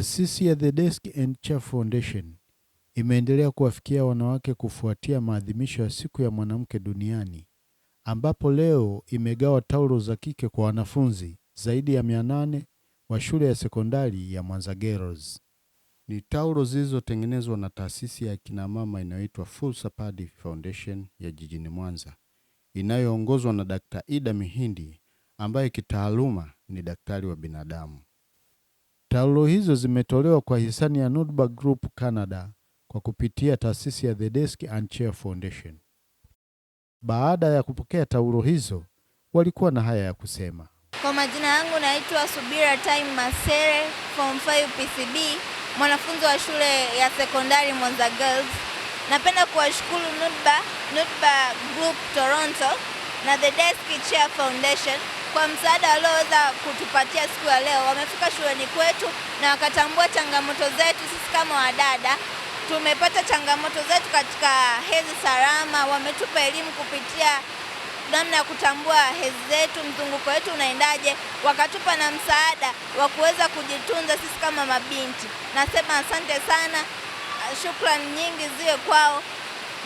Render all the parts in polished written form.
Taasisi ya The Desk and Chair Foundation imeendelea kuwafikia wanawake kufuatia maadhimisho ya siku ya mwanamke duniani, ambapo leo imegawa taulo za kike kwa wanafunzi zaidi ya 800 wa shule ya sekondari ya Mwanza Girls. Ni taulo zilizotengenezwa na taasisi ya kina mama inayoitwa Full Sapadi Foundation ya jijini Mwanza, inayoongozwa na Dr. Ida Mihindi ambaye kitaaluma ni daktari wa binadamu. Taulo hizo zimetolewa kwa hisani ya Nudba Group Canada kwa kupitia taasisi ya The Desk and Chair Foundation. Baada ya kupokea taulo hizo, walikuwa na haya ya kusema. Kwa majina yangu naitwa Subira Time Masere, Form 5 PCB, mwanafunzi wa shule ya sekondari Mwanza Girls. Napenda kuwashukuru Nudba Group Toronto na The Desk Chair Foundation kwa msaada walioweza kutupatia siku ya leo. Wamefika shuleni kwetu na wakatambua changamoto zetu sisi kama wadada. Tumepata changamoto zetu katika hedhi salama, wametupa elimu kupitia namna ya kutambua hedhi zetu, mzunguko wetu unaendaje, wakatupa na msaada wa kuweza kujitunza sisi kama mabinti. Nasema asante sana, shukrani nyingi ziwe kwao,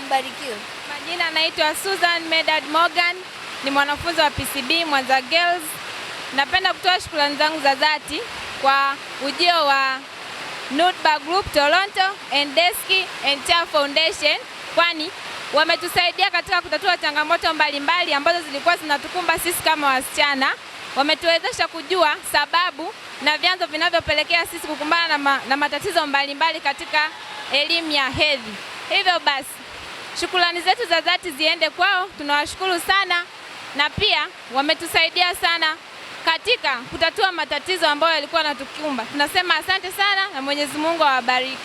mbarikiwe. Majina naitwa Susan Medad Morgan, ni mwanafunzi wa PCB Mwanza Girls. Napenda kutoa shukrani zangu za dhati kwa ujio wa Nudba Group Toronto and Desk and Chair Foundation, kwani wametusaidia katika kutatua changamoto mbalimbali ambazo zilikuwa zinatukumba sisi kama wasichana. Wametuwezesha kujua sababu na vyanzo vinavyopelekea sisi kukumbana na matatizo mbalimbali katika elimu ya hedhi. Hivyo basi, shukrani zetu za dhati ziende kwao, tunawashukuru sana, na pia wametusaidia sana katika kutatua matatizo ambayo yalikuwa yanatukumba. Tunasema asante sana na Mwenyezi Mungu awabariki.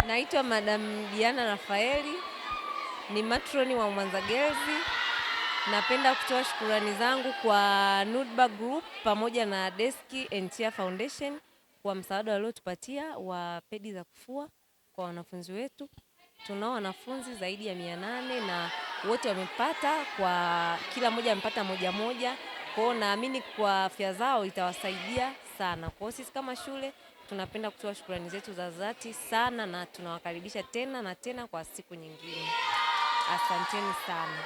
Naitwa Madam Diana Rafaeli, ni matroni wa Mwanza Girls. Napenda kutoa shukrani zangu kwa Nudba Group pamoja na Desk and Chair Foundation kwa msaada waliotupatia wa pedi za kufua kwa wanafunzi wetu. Tunao wanafunzi zaidi ya 800 na wote wamepata, kwa kila mmoja amepata moja. Kwa hiyo naamini kwa afya zao itawasaidia sana. Kwa hiyo sisi kama shule tunapenda kutoa shukrani zetu za dhati sana, na tunawakaribisha tena na tena kwa siku nyingine. Asanteni sana.